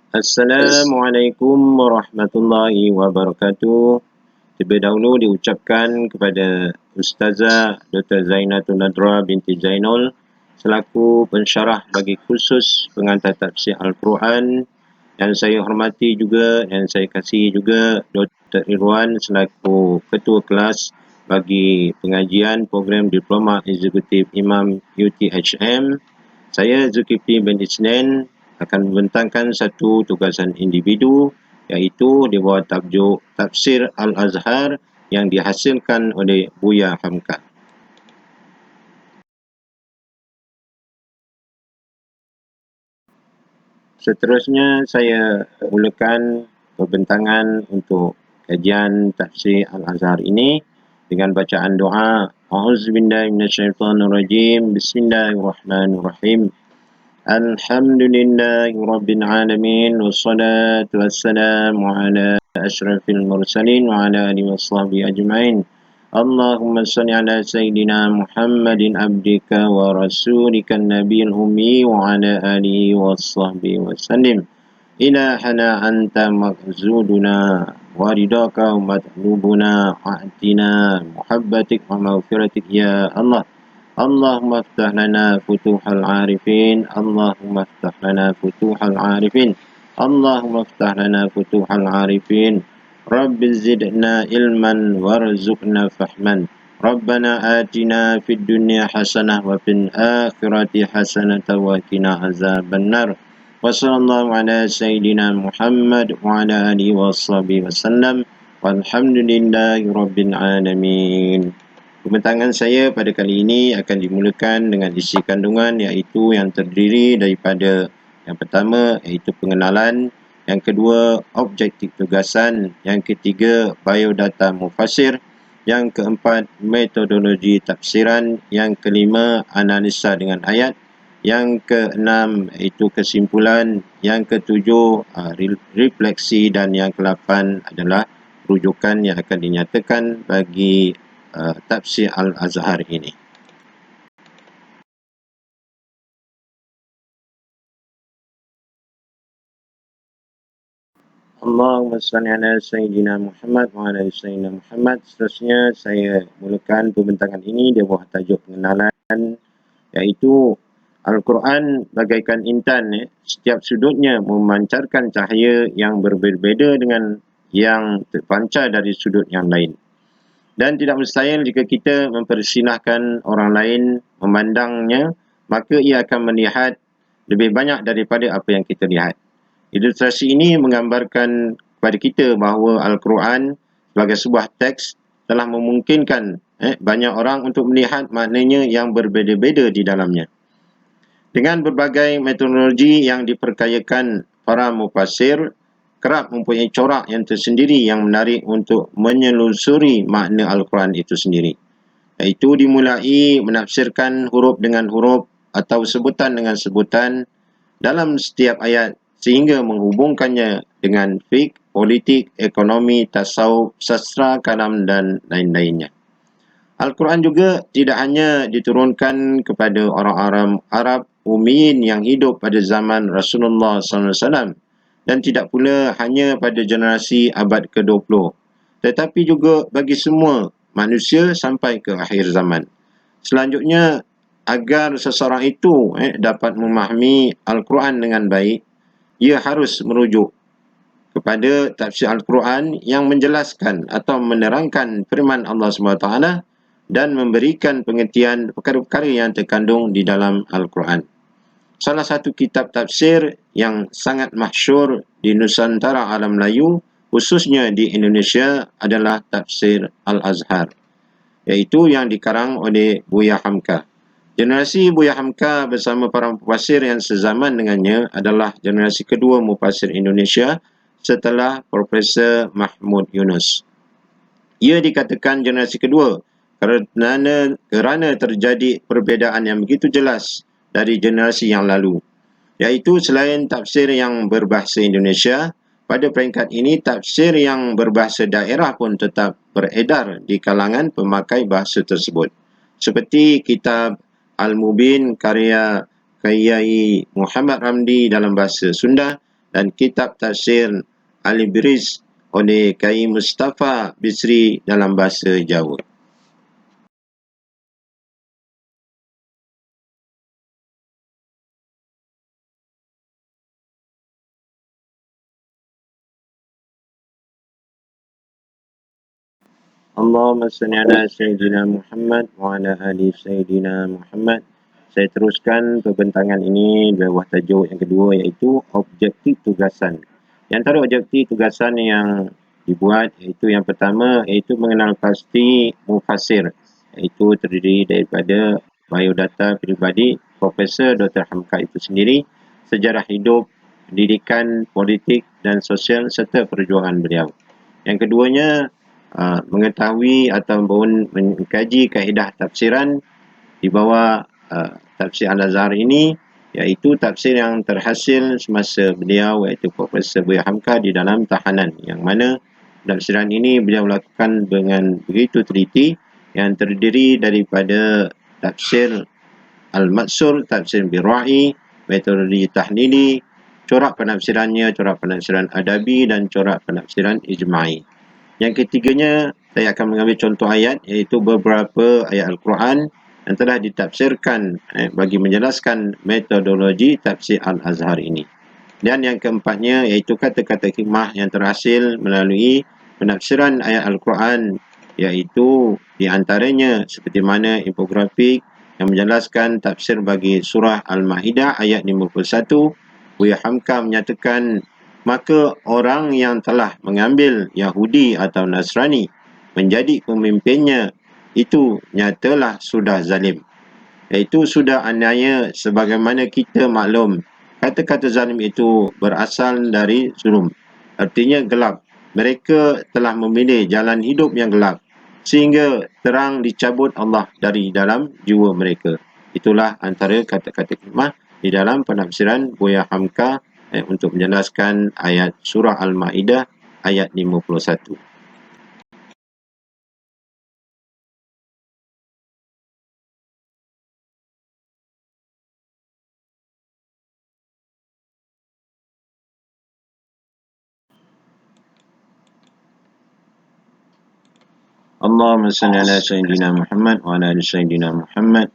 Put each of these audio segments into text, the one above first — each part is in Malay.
Assalamualaikum warahmatullahi wabarakatuh. Terlebih dahulu diucapkan kepada Ustazah Dr. Zainatun Nadra binti Zainul selaku pensyarah bagi kursus pengantar tafsir Al-Quran, dan saya hormati juga dan saya kasihi juga Dr. Irwan selaku ketua kelas bagi pengajian program Diploma Eksekutif Imam UTHM. Saya Zulkifli bin Isnin akan membentangkan satu tugasan individu, iaitu di bawah tajuk Tafsir Al-Azhar yang dihasilkan oleh Buya Hamka. Seterusnya saya mulakan perbentangan untuk kajian Tafsir Al-Azhar ini dengan bacaan doa. A'udzubillahi minasyaitonirrajim. Bismillahirrahmanirrahim. Alhamdulillahi Rabbil Alamin. Wassalatu wassalamu ala ashrafil mursalin wa ala alihi washabihi ajma'in. Allahumma salli ala Sayyidina Muhammadin abdika wa rasulika nabiyil ummi wa ala alihi washabihi wasallim. Ilahana anta maqzuduna wa ridaka matlubuna a'tina muhabbatik wa maghfiratik ya Allah. Allahumma aftah lana futuhal arifin. Allahumma aftah lana futuhal arifin. Allahumma aftah lana futuhal arifin. Rabbi zidna ilman warzuqna fahman. Rabbana atina fid dunya hasanah wa fil akhirati hasanah wa qina azabannar. Wa sallallahu ala sayyidina Muhammad wa ala alihi washabihi wasallam. Walhamdulillahi rabbil alamin. Pembentangan saya pada kali ini akan dimulakan dengan isi kandungan, iaitu yang terdiri daripada yang pertama iaitu pengenalan, yang kedua objektif tugasan, yang ketiga biodata mufassir, yang keempat metodologi tafsiran, yang kelima analisa dengan ayat, yang keenam iaitu kesimpulan, yang ketujuh refleksi, dan yang kelapan adalah rujukan yang akan dinyatakan bagi Tafsir Al-Azhar ini. Allahumma salli ala Sayyidina Muhammad wa ala Sayyidina Muhammad. Seterusnya saya mulakan pembentangan ini di bawah tajuk pengenalan, iaitu Al-Quran bagaikan intan. Setiap sudutnya memancarkan cahaya yang berbeza dengan yang terpancar dari sudut yang lain. Dan tidak mustahil jika kita mempersilahkan orang lain memandangnya, maka ia akan melihat lebih banyak daripada apa yang kita lihat. Ilustrasi ini menggambarkan kepada kita bahawa Al-Quran sebagai sebuah teks telah memungkinkan banyak orang untuk melihat maknanya yang berbeza-beza di dalamnya. Dengan berbagai metodologi yang diperkayakan, para mufassir kerap mempunyai corak yang tersendiri yang menarik untuk menyelusuri makna Al-Quran itu sendiri, iaitu dimulai menafsirkan huruf dengan huruf atau sebutan dengan sebutan dalam setiap ayat sehingga menghubungkannya dengan fiqh, politik, ekonomi, tasawuf, sastra, kalam dan lain-lainnya. Al-Quran juga tidak hanya diturunkan kepada orang-orang Arab ummiyin yang hidup pada zaman Rasulullah SAW, dan tidak pula hanya pada generasi abad ke-20, tetapi juga bagi semua manusia sampai ke akhir zaman. Selanjutnya, agar seseorang itu dapat memahami Al-Quran dengan baik, ia harus merujuk kepada tafsir Al-Quran yang menjelaskan atau menerangkan firman Allah SWT dan memberikan pengertian perkara-perkara yang terkandung di dalam Al-Quran. Salah satu kitab tafsir yang sangat masyhur di Nusantara alam Melayu, khususnya di Indonesia, adalah Tafsir Al-Azhar, iaitu yang dikarang oleh Buya Hamka. Generasi Buya Hamka bersama para mufassir yang sezaman dengannya adalah generasi kedua mufassir Indonesia setelah Profesor Mahmud Yunus. Ia dikatakan generasi kedua kerana terjadi perbezaan yang begitu jelas dari generasi yang lalu, iaitu selain tafsir yang berbahasa Indonesia, pada peringkat ini tafsir yang berbahasa daerah pun tetap beredar di kalangan pemakai bahasa tersebut, seperti kitab Al-Mubin karya Kyai Muhammad Ramli dalam bahasa Sunda, dan kitab tafsir Al-Ibriz oleh Kai Mustafa Bisri dalam bahasa Jawa. Allahumma salli ala Sayyidina Muhammad wa ala ali Sayyidina Muhammad. Saya teruskan pembentangan ini di bawah tajuk yang kedua, iaitu objektif tugasan. Di antara objektif tugasan yang dibuat, iaitu yang pertama, iaitu mengenal pasti mufassir, iaitu terdiri daripada biodata peribadi Profesor Dr. Hamka itu sendiri, sejarah hidup, pendidikan, politik dan sosial serta perjuangan beliau. Yang keduanya, mengetahui ataupun mengkaji kaedah tafsiran di bawah tafsir Al-Azhar ini, iaitu tafsir yang terhasil semasa beliau, iaitu Profesor Buya Hamka di dalam tahanan, yang mana tafsiran ini beliau lakukan dengan begitu teliti, yang terdiri daripada tafsir Al-Matsur, tafsir Birra'i, metodologi tahlili, corak penafsirannya, corak penafsiran adabi dan corak penafsiran ijma'i. Yang ketiganya, saya akan mengambil contoh ayat, iaitu beberapa ayat Al-Quran yang telah ditafsirkan bagi menjelaskan metodologi tafsir Al-Azhar ini. Dan yang keempatnya, iaitu kata-kata hikmah yang terhasil melalui penafsiran ayat Al-Quran, iaitu di antaranya seperti mana infografik yang menjelaskan tafsir bagi surah Al-Ma'idah ayat 51. Buya Hamka menyatakan, maka orang yang telah mengambil Yahudi atau Nasrani menjadi pemimpinnya, itu nyatalah sudah zalim, iaitu sudah aniaya. Sebagaimana kita maklum, kata-kata zalim itu berasal dari zulum, artinya gelap. Mereka telah memilih jalan hidup yang gelap, sehingga terang dicabut Allah dari dalam jiwa mereka. Itulah antara kata-kata hikmah di dalam penafsiran Buya Hamka untuk menjelaskan ayat surah Al-Ma'idah ayat 51. Allahumma salli ala Sayyidina Muhammad wa ala ali Sayyidina Muhammad.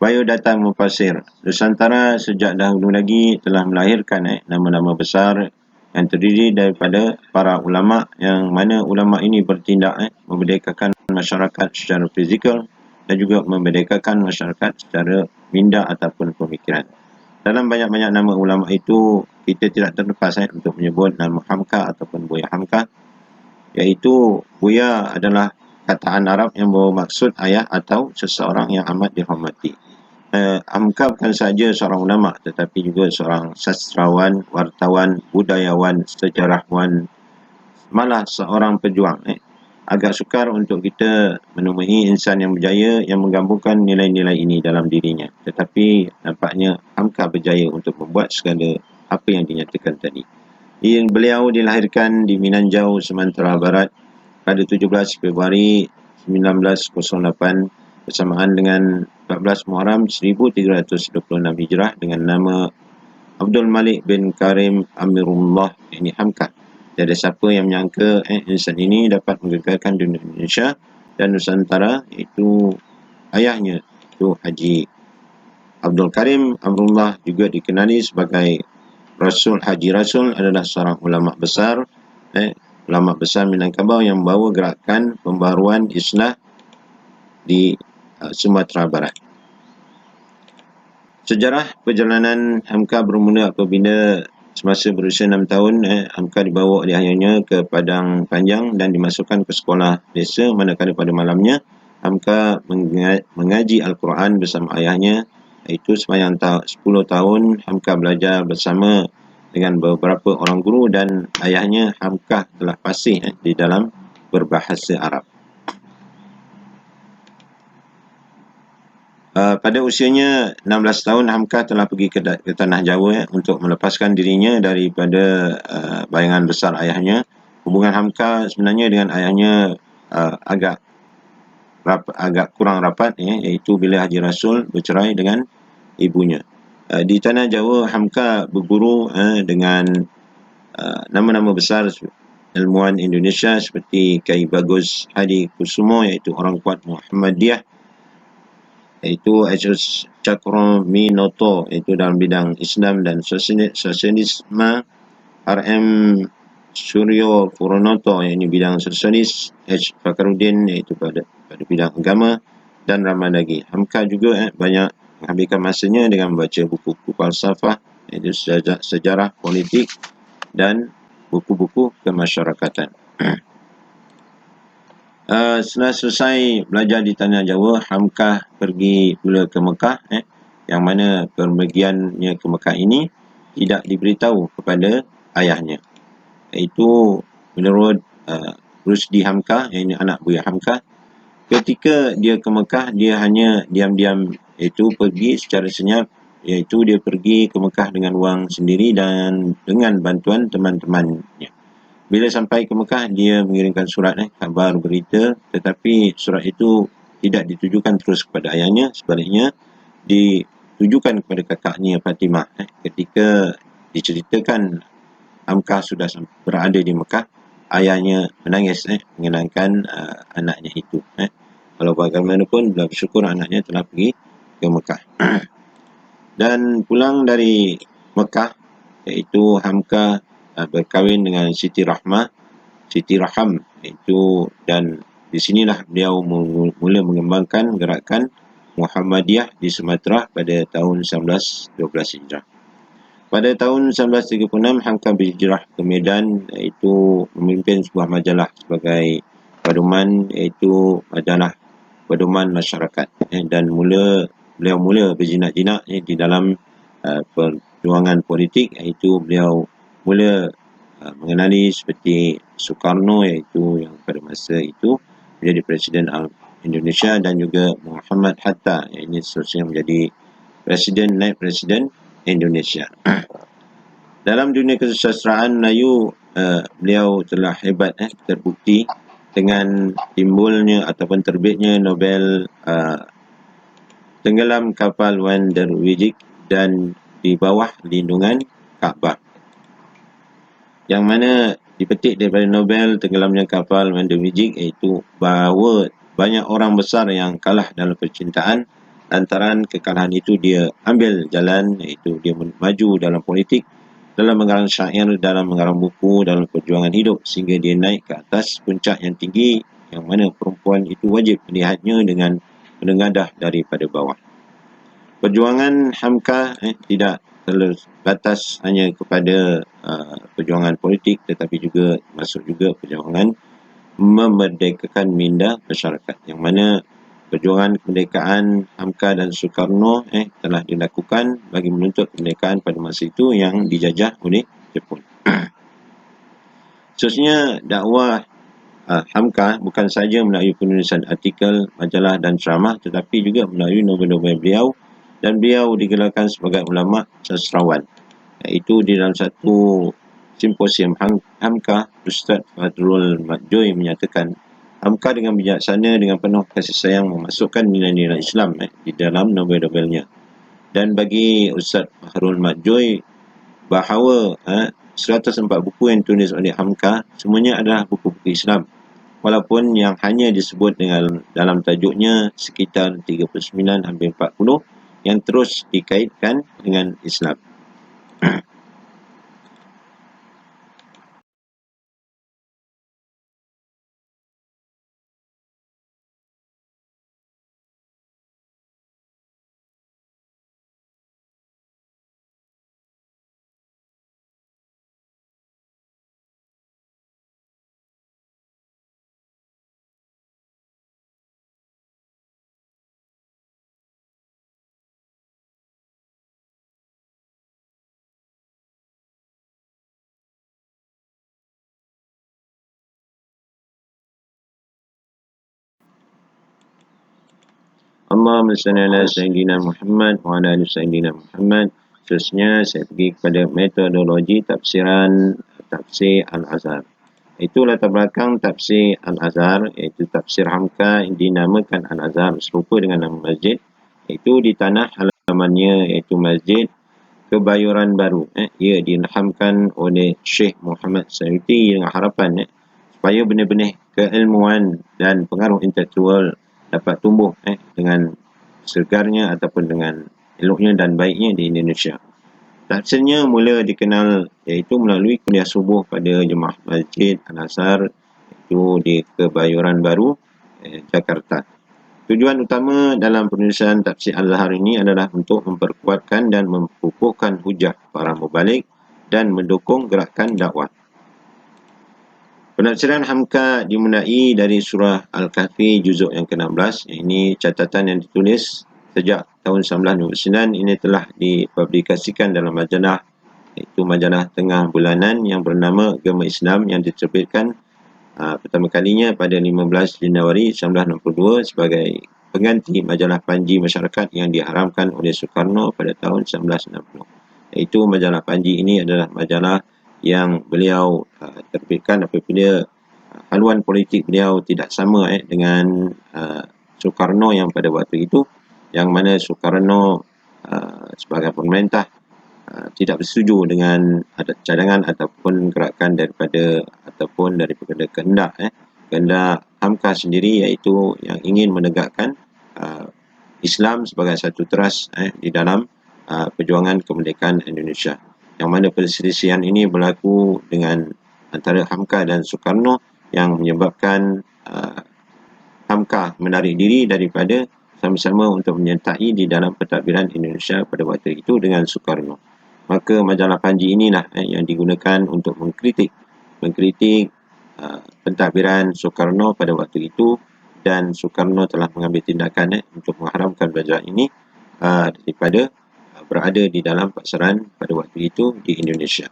Biodata mufassir. Nusantara sejak dahulu lagi telah melahirkan nama-nama besar yang terdiri daripada para ulama, yang mana ulama ini bertindak memerdekakan masyarakat secara fizikal dan juga memerdekakan masyarakat secara minda ataupun pemikiran. Dalam banyak-banyak nama ulama itu, kita tidak terlepas untuk menyebut nama Hamka ataupun Buya Hamka, iaitu Buya adalah kataan Arab yang bermaksud ayah atau seseorang yang amat dihormati. Hamka bukan sahaja seorang ulama, tetapi juga seorang sastrawan, wartawan, budayawan, sejarawan, malah seorang pejuang. Agak sukar untuk kita menemui insan yang berjaya yang menggabungkan nilai-nilai ini dalam dirinya. Tetapi nampaknya Hamka berjaya untuk membuat segala apa yang dinyatakan tadi. Beliau dilahirkan di Minanjau, Sumatera Barat pada 17 Februari 1908 bersamaan dengan 14 Muharram 1326 Hijrah dengan nama Abdul Malik bin Karim Amirullah ini Hamka. Tiada siapa yang menyangka insan ini dapat menggegarkan dunia Indonesia dan Nusantara, iaitu ayahnya, itu Haji Abdul Karim Amrullah, juga dikenali sebagai Rasul. Haji Rasul adalah seorang ulama besar, ulama besar Minangkabau yang membawa gerakan pembaruan Islam di Sumatera Barat. Sejarah perjalanan Hamka bermula apabila semasa berusia 6 tahun, Hamka dibawa oleh ayahnya ke Padang Panjang dan dimasukkan ke sekolah desa, manakala pada malamnya Hamka mengaji Al-Quran bersama ayahnya. Itu sepanjang 10 tahun Hamka belajar bersama dengan beberapa orang guru, dan ayahnya Hamka telah fasih di dalam berbahasa Arab. Pada usianya 16 tahun, Hamka telah pergi ke tanah Jawa untuk melepaskan dirinya daripada bayangan besar ayahnya. Hubungan Hamka sebenarnya dengan ayahnya agak kurang rapat, iaitu bila Haji Rasul bercerai dengan ibunya. Di tanah Jawa, Hamka berguru dengan nama-nama besar ilmuwan Indonesia seperti Kiai Bagus Hadi Kusumo, iaitu orang kuat Muhammadiyah, iaitu H.S. Cakro-Minoto, iaitu dalam bidang Islam dan sosialisme, R.M. Suryo Purnoto, yang ini bidang sosialis, H. Fakhruddin, iaitu pada bidang agama, dan ramai lagi. Hamka juga banyak menghabiskan masanya dengan membaca buku-buku falsafah, iaitu sejarah politik dan buku-buku kemasyarakatan. Setelah selesai belajar di tanah Jawa, Hamka pergi pula ke Mekah, yang mana pergiannya ke Mekah ini tidak diberitahu kepada ayahnya. Itu menurut Rusdi Hamka, yang ini anak buah Hamka. Ketika dia ke Mekah, dia hanya diam-diam itu pergi secara senyap, iaitu dia pergi ke Mekah dengan wang sendiri dan dengan bantuan teman-temannya. Bila sampai ke Mekah, dia mengirimkan surat, kabar berita, tetapi surat itu tidak ditujukan terus kepada ayahnya, sebaliknya ditujukan kepada kakaknya Fatimah. Ketika diceritakan Hamka sudah berada di Mekah, ayahnya menangis mengenangkan anaknya itu. Kalau bagaimanapun, beliau bersyukur anaknya telah pergi ke Mekah. Dan pulang dari Mekah, iaitu Hamka berkahwin dengan Siti Rahmah, Siti Raham, dan di sinilah beliau mula mengembangkan gerakan Muhammadiyah di Sumatera pada tahun 1912 Hijrah. Pada tahun 1936, Hamka berhijrah ke Medan, iaitu memimpin sebuah majalah sebagai pedoman, iaitu majalah pedoman masyarakat, dan beliau mula berjinak-jinak di dalam perjuangan politik, iaitu beliau mula mengenali seperti Soekarno, iaitu yang pada masa itu menjadi Presiden Indonesia, dan juga Muhammad Hatta, yang ini seterusnya menjadi naib Presiden Indonesia. Dalam dunia kesusastraan Melayu, beliau telah hebat, terbukti dengan timbulnya ataupun terbitnya novel Tenggelam Kapal Wonder Wijik dan Di Bawah Lindungan Kaabah, yang mana dipetik daripada novel Tenggelamnya Kapal Wonder Wijik, iaitu bahawa banyak orang besar yang kalah dalam percintaan. Lantaran kekalahan itu, dia ambil jalan, iaitu dia maju dalam politik, dalam mengarang syair, dalam mengarang buku, dalam perjuangan hidup, sehingga dia naik ke atas puncak yang tinggi, yang mana perempuan itu wajib melihatnya dengan menengadah daripada bawah. Perjuangan Hamka tidak terbatas hanya kepada perjuangan politik, tetapi juga masuk juga perjuangan memerdekakan minda masyarakat, yang mana perjuangan kemerdekaan Hamka dan Soekarno telah dilakukan bagi menuntut kemerdekaan pada masa itu yang dijajah oleh Jepun. Seterusnya, dakwah Hamka bukan sahaja melalui penulisan artikel, majalah dan ceramah, tetapi juga melalui novel-novel beliau, dan beliau digelarkan sebagai ulama sastrawan, iaitu di dalam satu simposium Hamka, Ustaz Fadrul Madjoy menyatakan, Hamka dengan bijaksana, dengan penuh kasih sayang memasukkan nilai-nilai Islam di dalam novel-novelnya. Dan bagi Ustaz Fadrul Madjoy, bahawa 104 buku yang ditulis oleh Hamka semuanya adalah buku-buku Islam, walaupun yang hanya disebut dalam tajuknya sekitar 39 hampir 40 yang terus dikaitkan dengan Islam. Allahumma salli ala Sayyidina Muhammad wa ala ali Sayyidina Muhammad. Seterusnya, saya pergi kepada metodologi tafsiran tafsir Al-Azhar. Itu latar belakang tafsir Al-Azhar, iaitu tafsir Hamka yang dinamakan Al-Azhar serupa dengan nama masjid, iaitu di tanah halamannya, iaitu Masjid kebayoran baru. Ia diilhamkan oleh Syekh Muhammad Sayuti dengan harapan supaya benih-benih keilmuan dan pengaruh intelektual dapat tumbuh dengan segarnya ataupun dengan eloknya dan baiknya di Indonesia. Tafsirnya mula dikenal iaitu melalui kuliah subuh pada Jemaah Masjid Al-Azhar itu di Kebayoran Baru, Jakarta. Tujuan utama dalam penulisan tafsir Al-Azhar ini adalah untuk memperkuatkan dan mempupuhkan hujah para mubalik dan mendukung gerakan dakwah. Penafsiran Hamka dimulai dari surah Al-Kahfi juzuk yang ke-16. Ini catatan yang ditulis sejak tahun 1929. Ini telah dipublikasikan dalam majalah, iaitu majalah tengah bulanan yang bernama Agama Islam yang diterbitkan pertama kalinya pada 15 Januari 1962 sebagai pengganti majalah Panji Masyarakat yang diharamkan oleh Soekarno pada tahun 1960. Iaitu majalah Panji ini adalah majalah yang beliau terbitkan apabila haluan politik beliau tidak sama dengan Soekarno yang pada waktu itu, yang mana Soekarno sebagai pemerintah tidak bersetuju dengan cadangan ataupun gerakan daripada kehendak Hamka sendiri, iaitu yang ingin menegakkan Islam sebagai satu teras di dalam perjuangan kemerdekaan Indonesia. Yang mana perselisihan ini berlaku dengan antara Hamka dan Soekarno yang menyebabkan Hamka menarik diri daripada sama-sama untuk menyertai di dalam pentadbiran Indonesia pada waktu itu dengan Soekarno. Maka majalah Panji inilah yang digunakan untuk mengkritik pentadbiran Soekarno pada waktu itu, dan Soekarno telah mengambil tindakan untuk mengharamkan majalah ini daripada berada di dalam pasaran pada waktu itu di Indonesia.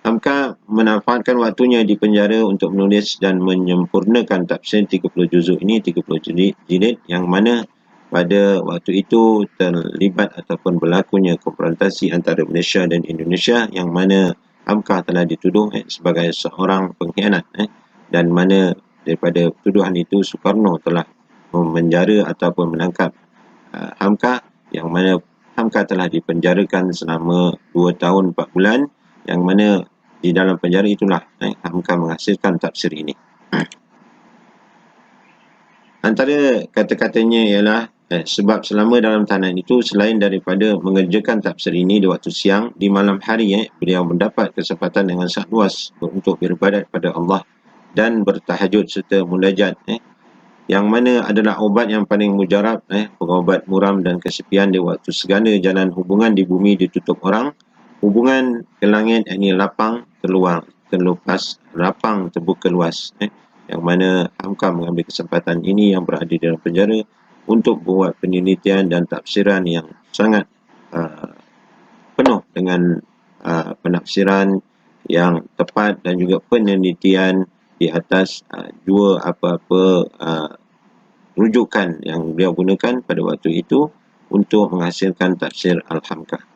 Hamka memanfaatkan waktunya di penjara untuk menulis dan menyempurnakan tafsir 30 juzuk ini, 30 jilid, yang mana pada waktu itu terlibat ataupun berlakunya konfrontasi antara Malaysia dan Indonesia, yang mana Hamka telah dituduh sebagai seorang pengkhianat dan mana daripada tuduhan itu Soekarno telah memenjara ataupun menangkap Hamka, yang mana Hamka telah dipenjarakan selama 2 tahun 4 bulan, yang mana di dalam penjara itulah Hamka menghasilkan tafsir ini. Antara kata-katanya ialah sebab selama dalam tahanan itu, selain daripada mengerjakan tafsir ini di waktu siang, di malam hari beliau mendapat kesempatan dengan sangat luas untuk beribadat pada Allah dan bertahajud serta munajat, yang mana adalah obat yang paling mujarab, pengobat muram dan kesepian di waktu segala jalan hubungan di bumi ditutup orang. Hubungan ke langit ini lapang terlepas, lapang terbuka luas, yang mana Hamka mengambil kesempatan ini yang berada di dalam penjara untuk buat penelitian dan tafsiran yang sangat penuh dengan penafsiran yang tepat dan juga penelitian di atas dua rujukan yang beliau gunakan pada waktu itu untuk menghasilkan tafsir Al-Hamka.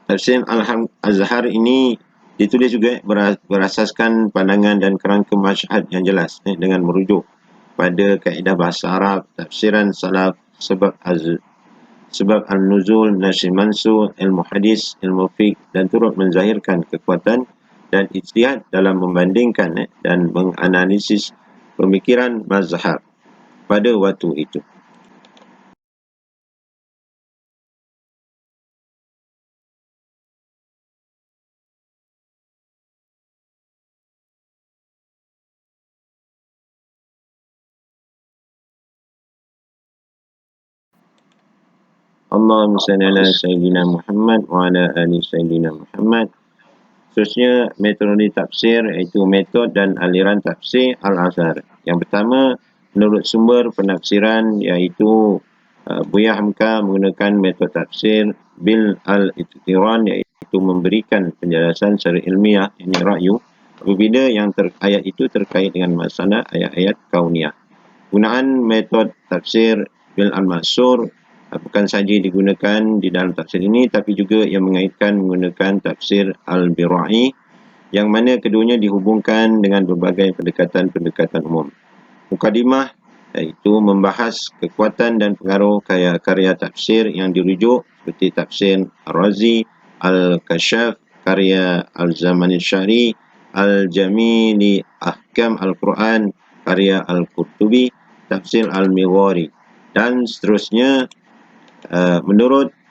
Tafsir Al-Azhar ini ditulis juga berasaskan pandangan dan kerangka masyhad yang jelas dengan merujuk pada kaedah bahasa Arab, tafsiran salaf, sebab al-nuzul, nasy mansur, ilmu hadis, ilmu fiqh, dan turut menzahirkan kekuatan dan ijtihad dalam membandingkan dan menganalisis pemikiran mazhab pada waktu itu. Allahumma salli ala Sayyidina Muhammad wa ala ali Sayyidina Muhammad. Seterusnya, metodologi tafsir, iaitu metod dan aliran tafsir Al-Azhar. Yang pertama, menurut sumber penafsiran, iaitu Buya Hamka menggunakan metod tafsir bil al-iqtiran, iaitu memberikan penjelasan secara ilmiah, ini ra'yu, apabila yang ayat itu terkait dengan masalah ayat-ayat kauniyah. Gunaan metod tafsir bil al-mansur bukan sahaja digunakan di dalam tafsir ini, tapi juga yang mengaitkan menggunakan tafsir Al-Bira'i, yang mana keduanya dihubungkan dengan berbagai pendekatan-pendekatan umum. Mukadimah iaitu membahas kekuatan dan pengaruh karya tafsir yang dirujuk seperti tafsir Ar-Razi, Al-Kashaf, karya Al-Zamani Syari, Al-Jami li Ahkam Al-Quran, karya Al-Qurtubi, tafsir Al-Mighari, dan seterusnya.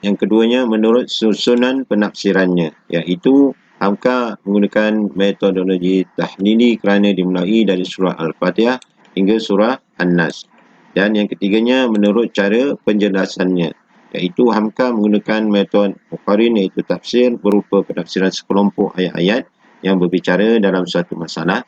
Yang keduanya menurut susunan penafsirannya, iaitu Hamka menggunakan metodologi tahlili kerana dimulai dari surah Al-Fatihah hingga surah An-Nas. Dan yang ketiganya menurut cara penjelasannya, iaitu Hamka menggunakan metode Muqarrin, iaitu tafsir berupa penafsiran sekelompok ayat-ayat yang berbicara dalam suatu masalah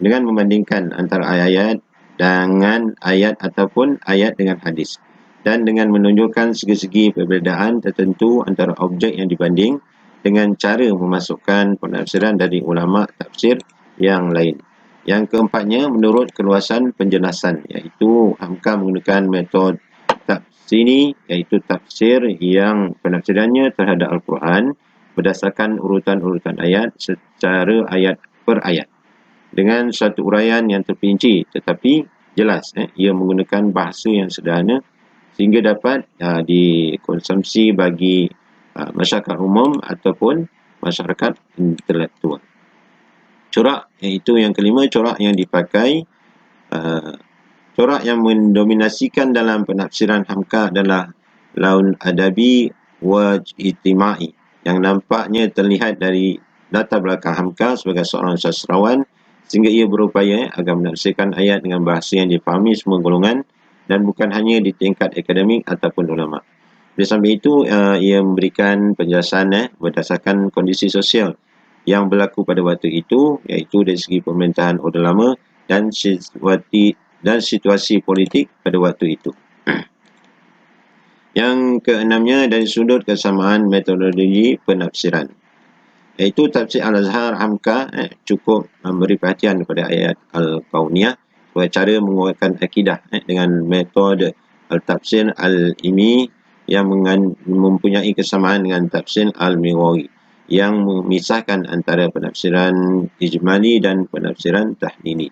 dengan membandingkan antara ayat-ayat dengan ayat ataupun ayat dengan hadis, dan dengan menunjukkan segi-segi perbezaan tertentu antara objek yang dibanding dengan cara memasukkan penafsiran dari ulama tafsir yang lain. Yang keempatnya menurut keluasan penjelasan, iaitu Hamka menggunakan metode tafsiri, iaitu tafsir yang penafsirannya terhadap Al-Quran berdasarkan urutan-urutan ayat secara ayat per ayat dengan suatu uraian yang terperinci tetapi jelas. Ia menggunakan bahasa yang sederhana sehingga dapat dikonsumsi bagi masyarakat umum ataupun masyarakat intelektual. Corak, iaitu yang kelima, corak yang dipakai, corak yang mendominasikan dalam penafsiran Hamka adalah laun adabi wa ijtimai, yang nampaknya terlihat dari latar belakang Hamka sebagai seorang sastrawan, sehingga ia berupaya agar menafsirkan ayat dengan bahasa yang difahami semua golongan dan bukan hanya di tingkat akademik ataupun ulama. Oleh sebab itu, ia memberikan penjelasan berdasarkan kondisi sosial yang berlaku pada waktu itu, iaitu dari segi pemerintahan Orde Lama dan situasi politik pada waktu itu. Yang keenamnya, dari sudut kesamaan metodologi penafsiran, iaitu tafsir Al-Azhar Hamka cukup memberi perhatian kepada ayat Al-Kauniyah sebagai cara menguatkan akidah dengan metode Al-Tafsir Al-Imi yang mempunyai kesamaan dengan tafsir Al-Mighari yang memisahkan antara penafsiran ijmali dan penafsiran tahlili.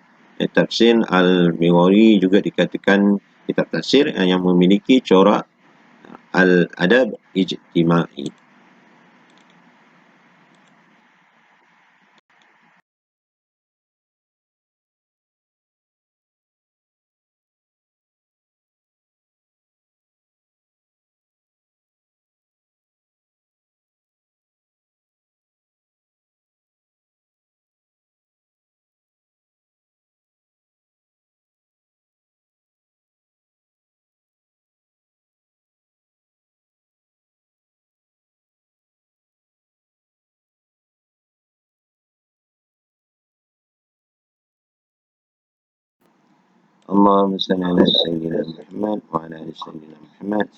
Tafsir Al-Mighari juga dikatakan kitab tafsir yang memiliki corak al-adab ijtimai. Allahumma salli ala sayyidina Muhammad wa ala ali sayyidina Muhammad.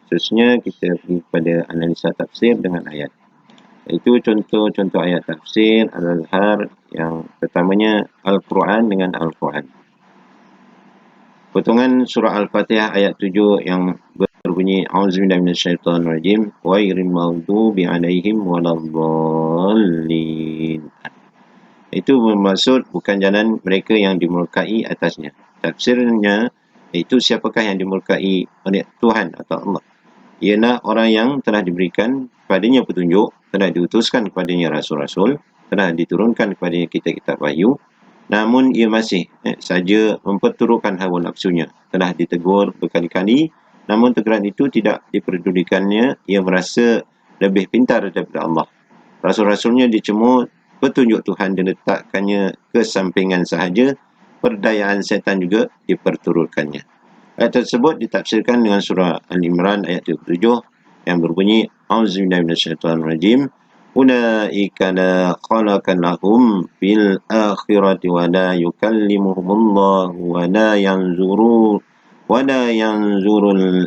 Seterusnya kita pergi kepada analisa tafsir dengan ayat, iaitu contoh-contoh ayat tafsir Al-Azhar. Yang pertamanya Al-Quran dengan Al-Quran. Potongan surah Al-Fatihah ayat 7 yang berbunyi A'udzubillahi minasyaitonirrajim ghairil maghdubi 'alaihim waladdallin. Itu bermaksud bukan jalan mereka yang dimurkai atasnya. Tafsirnya itu siapakah yang dimurkai oleh Tuhan atau Allah? Ialah orang yang telah diberikan kepadanya petunjuk, telah diutuskan kepadanya rasul-rasul, telah diturunkan kepadanya kitab-kitab wahyu, namun ia masih saja memperturutkan hawa nafsunya. Telah ditegur berkali-kali, namun teguran itu tidak diperdulikannya. Ia merasa lebih pintar daripada Allah. Rasul-rasulnya dicemooh, petunjuk Tuhan diletakkannya kesampingan sahaja, perdayaan setan juga diperturutkannya. Ayat tersebut ditafsirkan dengan surah Al-Imran ayat 37 yang berbunyi A'udzubillahi minasyaitonirrajim ulaika la khalaqa lahum fil akhirati wa la yukallimuhumullahu wa la yanzuru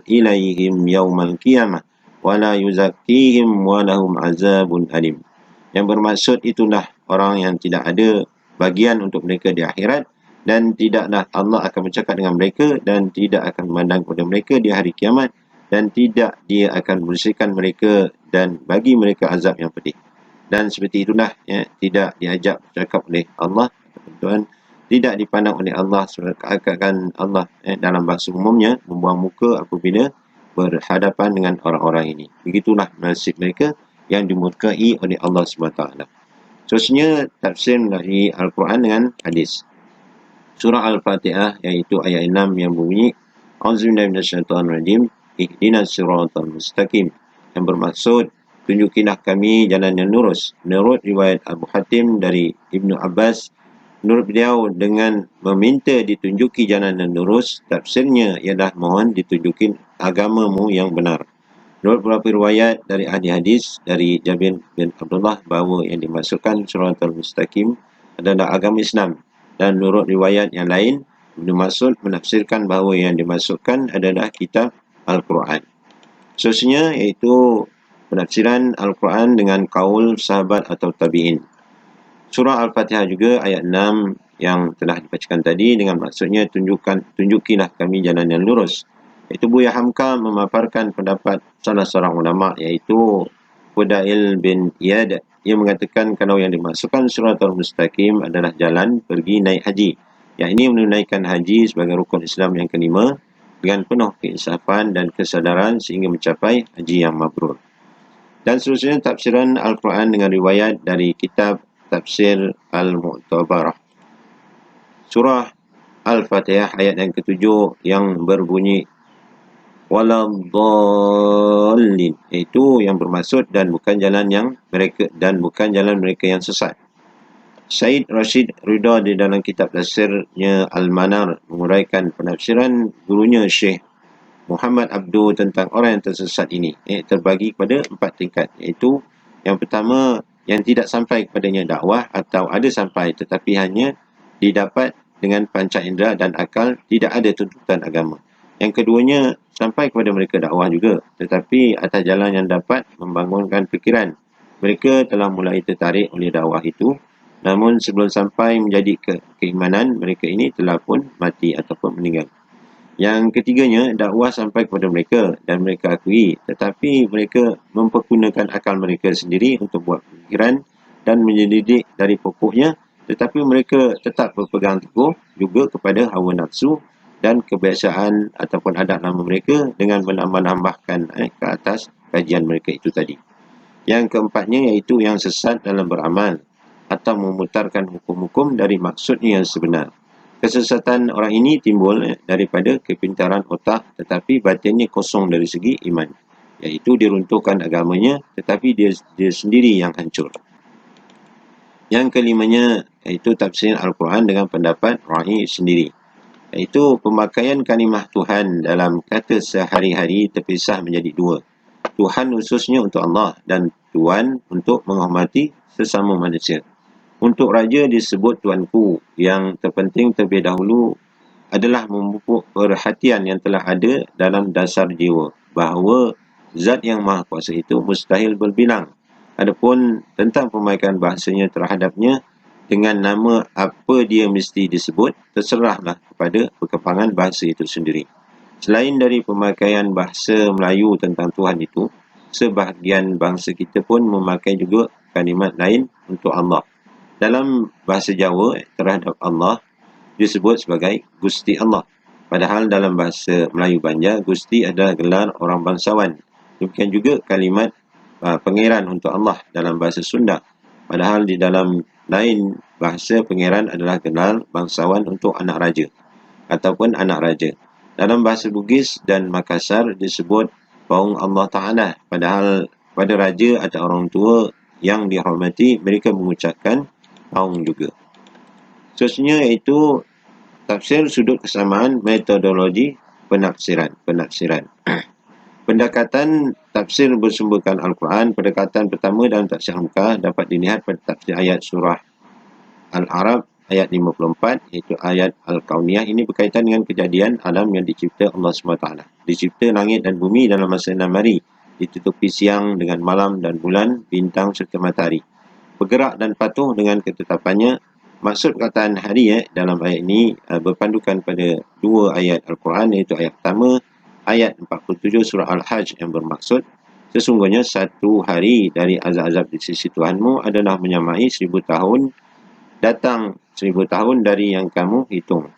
ilaihim yaumal qiyamah wa la yuzakkihim wa lahum azabun alim. Yang bermaksud itulah orang yang tidak ada bagian untuk mereka di akhirat, dan tidaklah Allah akan bercakap dengan mereka dan tidak akan memandang kepada mereka di hari kiamat, dan tidak dia akan membersihkan mereka dan bagi mereka azab yang pedih. Dan seperti itulah tidak diajak bercakap oleh Allah Tuhan, tidak dipandang oleh Allah seakan Allah dalam bahasa umumnya membuang muka apabila berhadapan dengan orang-orang ini. Begitulah nasib mereka yang dimurkai oleh Allah SWT. Seterusnya tafsir dari Al-Quran dengan hadis. Surah Al-Fatihah iaitu ayat 6 yang bunyi A'udzubillahi minasyaitonirrajim ihdinas siratal mustaqim, yang bermaksud tunjukilah kami jalan yang lurus. Menurut riwayat Abu Hatim dari Ibnu Abbas, menurut beliau dengan meminta ditunjuki jalan yang lurus, tafsirnya ialah mohon ditunjukin agamamu yang benar. Menurut beberapa riwayat dari ahli hadis dari Jabir bin Abdullah bahawa yang dimasukkan Siratal Mustaqim adalah agama Islam, dan menurut riwayat yang lain Ibnu Mas'ud menafsirkan bahawa yang dimasukkan adalah kitab Al-Quran. Seterusnya iaitu penafsiran Al-Quran dengan kaul sahabat atau tabi'in. Surah Al-Fatihah juga ayat 6 yang telah dibacakan tadi dengan maksudnya tunjukilah kami jalan yang lurus. Itu Buya Hamka memaparkan pendapat salah seorang ulama iaitu Fudail bin Iyad yang mengatakan kalau yang dimasukkan Siratal Mustaqim adalah jalan pergi naik haji. Yang ini menunaikan haji sebagai rukun Islam yang kelima dengan penuh keinsafan dan kesadaran sehingga mencapai haji yang mabrur. Dan seterusnya tafsiran Al-Quran dengan riwayat dari kitab Tafsir Al-Mu'tabarah. Surah Al-Fatihah ayat yang ketujuh yang berbunyi Waladhdallin, itu yang bermaksud dan bukan jalan mereka yang sesat. Said Rashid Ridha di dalam kitab tafsirnya Al-Manar menguraikan penafsiran gurunya Syekh Muhammad Abdu tentang orang yang tersesat ini. Terbagi kepada 4 tingkat, iaitu yang pertama, yang tidak sampai kepadanya dakwah atau ada sampai tetapi hanya didapat dengan panca indera dan akal, tidak ada tuntutan agama. Yang keduanya, sampai kepada mereka dakwah juga, tetapi atas jalan yang dapat membangunkan fikiran. Mereka telah mulai tertarik oleh dakwah itu, namun sebelum sampai menjadi keimanan, mereka ini telah pun mati ataupun meninggal. Yang ketiganya, dakwah sampai kepada mereka dan mereka akui, tetapi mereka mempergunakan akal mereka sendiri untuk buat fikiran dan menyelidik dari pokoknya, tetapi mereka tetap berpegang teguh juga kepada hawa nafsu dan kebiasaan ataupun adat lama mereka dengan menambah-nambahkan ke atas kajian mereka itu tadi. Yang keempatnya iaitu yang sesat dalam beramal atau memutarkan hukum-hukum dari maksudnya yang sebenar. Kesesatan orang ini timbul daripada kepintaran otak tetapi batinnya kosong dari segi iman, iaitu diruntuhkan agamanya tetapi dia sendiri yang hancur. Yang kelimanya iaitu tafsir Al-Quran dengan pendapat Ra'i sendiri, iaitu pemakaian kalimah Tuhan dalam kata sehari-hari terpisah menjadi dua. Tuhan khususnya untuk Allah dan Tuan untuk menghormati sesama manusia. Untuk raja disebut tuanku. Yang terpenting terlebih dahulu adalah memupuk perhatian yang telah ada dalam dasar jiwa bahawa zat yang maha kuasa itu mustahil berbilang. Adapun tentang pemakaian bahasanya terhadapnya dengan nama apa dia mesti disebut, terserahlah kepada perkembangan bahasa itu sendiri. Selain dari pemakaian bahasa Melayu tentang Tuhan itu, sebahagian bangsa kita pun memakai juga kalimat lain untuk Allah. Dalam bahasa Jawa terhadap Allah disebut sebagai Gusti Allah. Padahal dalam bahasa Melayu Banjar, Gusti adalah gelar orang bangsawan. Demikian juga kalimat pangeran untuk Allah dalam bahasa Sunda. Padahal di dalam lain bahasa pangeran adalah gelar bangsawan untuk anak raja ataupun anak raja. Dalam bahasa Bugis dan Makassar disebut Baung Allah Ta'ala. Padahal pada raja atau orang tua yang dihormati, mereka mengucapkan Baung juga. Seterusnya iaitu tafsir sudut kesamaan metodologi penafsiran. Pendekatan tafsir bersumberkan Al-Quran, pendekatan pertama dalam tafsir Hamka dapat dilihat pada tafsir ayat surah Al-Arab ayat 54, iaitu ayat Al-Kauniyah. Ini berkaitan dengan kejadian alam yang dicipta Allah SWT. Dicipta langit dan bumi dalam masa 6 hari, ditutupi siang dengan malam dan bulan, bintang serta matahari. Bergerak dan patuh dengan ketetapannya. Maksud perkataan hari dalam ayat ini berpandukan pada dua ayat Al-Quran, iaitu ayat pertama, ayat 47 surah Al-Hajj yang bermaksud, sesungguhnya satu hari dari azab-azab di sisi Tuhanmu adalah menyamai 1000 tahun datang 1000 tahun dari yang kamu hitung.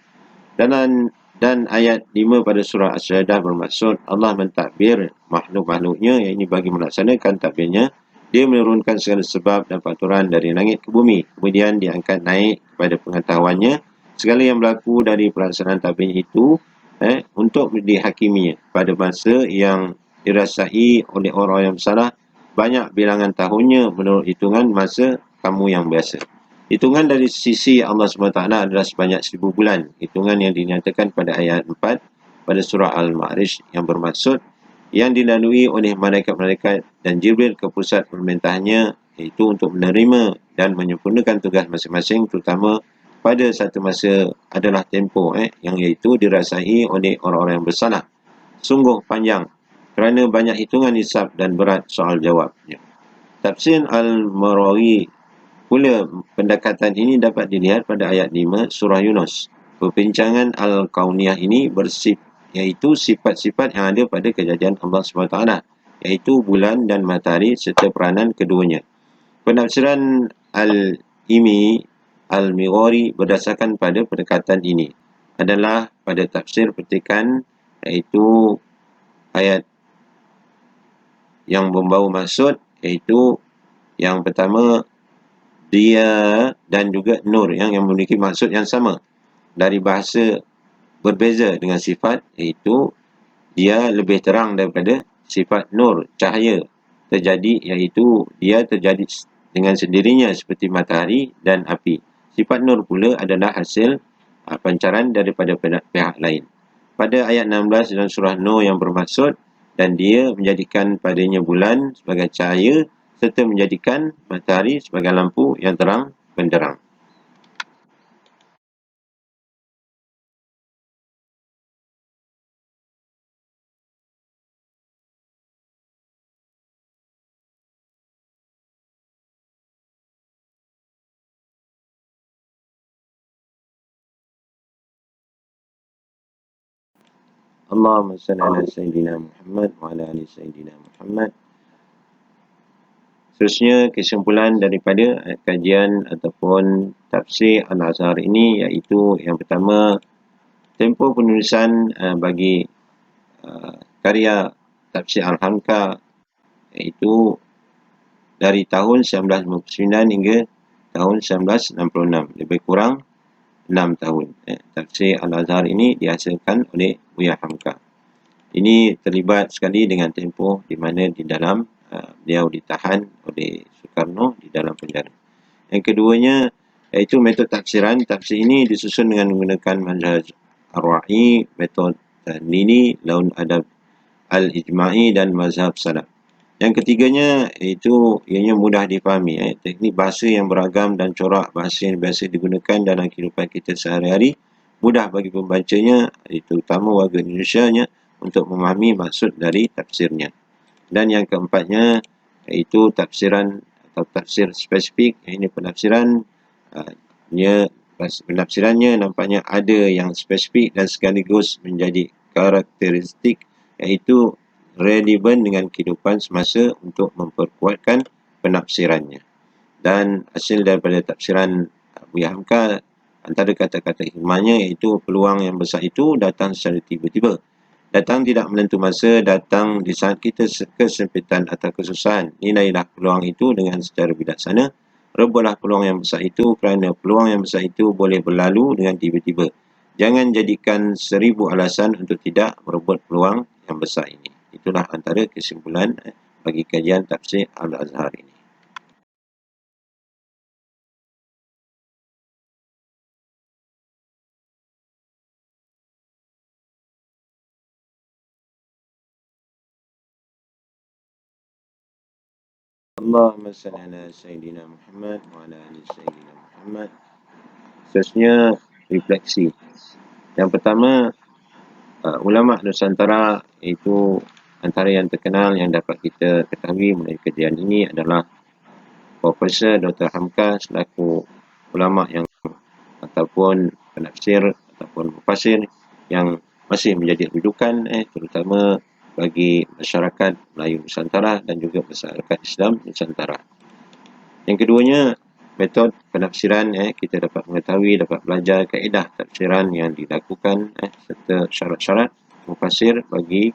Dan ayat 5 pada surah As-Sajdah bermaksud Allah mentadbir makhluk-makhluknya, yang ini bagi melaksanakan takbirnya. Dia menurunkan segala sebab dan peraturan dari langit ke bumi. Kemudian diangkat naik kepada pengetahuannya segala yang berlaku dari pelaksanaan takbir itu untuk dihakiminya pada masa yang dirasai oleh orang yang bersalah banyak bilangan tahunnya menurut hitungan masa kamu yang biasa. Hitungan dari sisi Allah SWT adalah sebanyak 1000 bulan. Hitungan yang dinyatakan pada ayat 4 pada surah Al-Ma'arij yang bermaksud yang dilalui oleh malaikat-malaikat dan Jibril ke pusat permintaannya, iaitu untuk menerima dan menyempurnakan tugas masing-masing, terutama pada satu masa adalah tempoh yang iaitu dirasai oleh orang-orang yang bersalah. Sungguh panjang kerana banyak hitungan hisab dan berat soal jawabnya. Tafsir Al-Marawi pula pendekatan ini dapat dilihat pada ayat 5 surah Yunus. Perbincangan Al-Kauniyah ini iaitu sifat-sifat yang ada pada kejadian Allah SWT, iaitu bulan dan matahari serta peranan keduanya. Penafsiran Al-Imi Al-Mighari berdasarkan pada pendekatan ini adalah pada tafsir petikan, iaitu ayat yang membawa maksud, iaitu yang pertama dia dan juga nur yang memiliki maksud yang sama dari bahasa berbeza dengan sifat, iaitu dia lebih terang daripada sifat nur, cahaya terjadi, iaitu dia terjadi dengan sendirinya seperti matahari dan api. Sifat nur pula adalah hasil pancaran daripada pihak lain. Pada ayat 16 dalam surah Nur yang bermaksud dan dia menjadikan padanya bulan sebagai cahaya serta menjadikan matahari sebagai lampu yang terang benderang. Allahumma salli ala Sayyidina Muhammad wa ala ali Sayyidina Muhammad. Seterusnya, kesimpulan daripada kajian ataupun tafsir Al-Azhar ini, iaitu yang pertama, tempoh penulisan bagi karya tafsir Al-Hamka iaitu dari tahun 1959 hingga tahun 1966, lebih kurang 6 tahun. Tafsir Al-Azhar ini dihasilkan oleh Buya Hamka. Ini terlibat sekali dengan tempoh di mana di dalam beliau ditahan oleh Soekarno di dalam penjara. Yang keduanya, iaitu metod tafsiran. Tafsir ini disusun dengan menggunakan manhaj Ar-Ra'i, metod Tanini, Laun Adab Al-Ijma'i dan mazhab salaf. Yang ketiganya, iaitu ianya mudah difahami. Teknik bahasa yang beragam dan corak bahasa yang biasa digunakan dalam kehidupan kita sehari-hari mudah bagi pembacanya, terutama warga Indonesia-nya, untuk memahami maksud dari tafsirnya. Dan yang keempatnya, iaitu tafsiran atau tafsir spesifik. Ini penafsirannya nampaknya ada yang spesifik dan sekaligus menjadi karakteristik, iaitu relevan dengan kehidupan semasa untuk memperkuatkan penafsirannya. Dan hasil daripada tafsiran Buya Hamka, antara kata-kata hikmahnya, iaitu peluang yang besar itu datang secara tiba-tiba. Datang tidak menentu masa, datang di saat kita kesempitan atau kesusahan. Nilailah peluang itu dengan secara bijaksana. Rebutlah peluang yang besar itu kerana peluang yang besar itu boleh berlalu dengan tiba-tiba. Jangan jadikan 1000 alasan untuk tidak merebut peluang yang besar ini. Itulah antara kesimpulan bagi kajian tafsir Al-Azhar ini. Allahumma salli ala Sayyidina Muhammad wa ala ali Sayyidina Muhammad. Seterusnya, refleksi. Yang pertama, ulama Nusantara, iaitu antara yang terkenal yang dapat kita ketahui melalui kajian ini adalah Profesor Dr. Hamka selaku ulama yang ataupun penafsir ataupun mufassir yang masih menjadi rujukan terutama bagi masyarakat Melayu Nusantara dan juga masyarakat Islam Nusantara. Yang keduanya, metod penafsiran, kita dapat mengetahui, dapat belajar kaedah tafsiran yang dilakukan, serta syarat-syarat mufassir bagi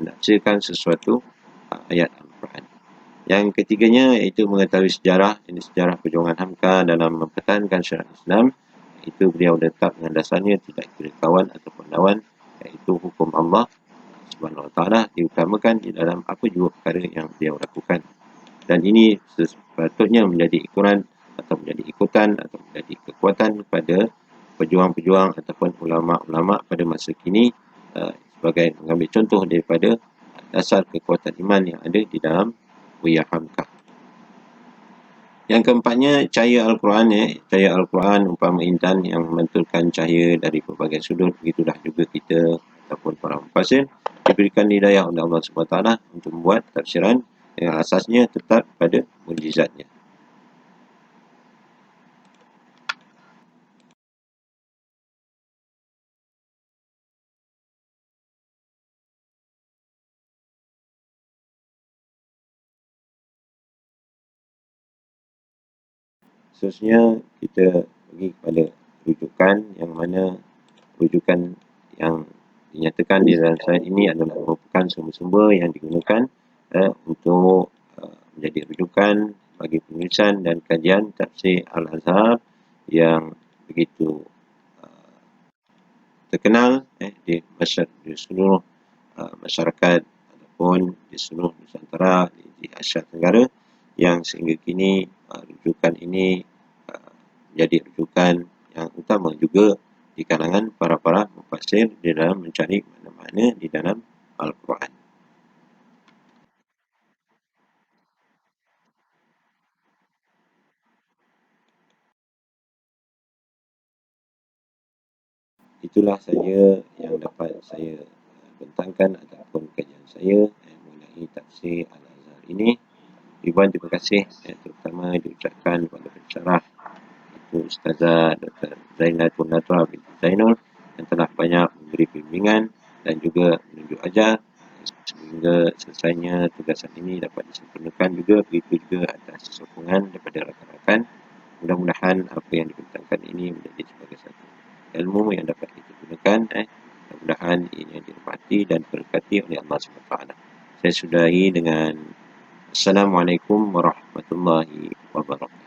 menafsirkan sesuatu ayat Al-Quran. Yang ketiganya iaitu mengetahui sejarah, ini sejarah perjuangan Hamka dalam mempertahankan syariat Islam, iaitu beliau tetap dengan dasarnya tidak kira kawan ataupun lawan, iaitu hukum Allah Subhanahu Wa Taala diutamakan di dalam apa juga perkara yang beliau lakukan. Dan ini sepatutnya menjadi ukuran atau menjadi ikutan atau menjadi kekuatan kepada pejuang-pejuang ataupun ulama'-ulama' pada masa kini, sebagai mengambil contoh daripada dasar kekuatan iman yang ada di dalam Buya Hamkah. Yang keempatnya, cahaya Al-Quran. Cahaya Al-Quran umpama intan yang memantulkan cahaya dari pelbagai sudut. Begitulah juga kita ataupun para mufassir diberikan hidayah oleh Allah SWT untuk membuat tafsiran yang asasnya tetap pada mukjizatnya. Seterusnya kita pergi kepada rujukan, yang mana rujukan yang dinyatakan di dalam slide ini adalah merupakan sumber-sumber yang digunakan untuk menjadi rujukan bagi penulisan dan kajian tafsir Al-Azhar yang begitu terkenal di seluruh masyarakat ataupun di seluruh Nusantara, di Asia Tenggara, yang sehingga kini rujukan ini menjadi rujukan yang utama juga di kalangan para mufassir di dalam mencari makna-makna di dalam Al-Quran. Itulah saja yang dapat saya bentangkan ataupun kajian saya mengenai tafsir Al-Azhar ini. Ribuan terima kasih terutama diucapkan kepada pensyarah iaitu Ustazah Dr. Zainatul Natra binti Zainul yang telah banyak memberi bimbingan dan juga menunjuk ajar sehingga selesainya tugasan ini dapat disempurnakan juga. Begitu juga atas sokongan daripada rakan-rakan. Mudah-mudahan apa yang dibentangkan ini menjadi sebagai satu ilmu yang dapat kita gunakan. Mudah-mudahan ini dirahmati dan diberkati oleh Allah SWT. Saya sudahi dengan Assalamualaikum warahmatullahi wabarakatuh.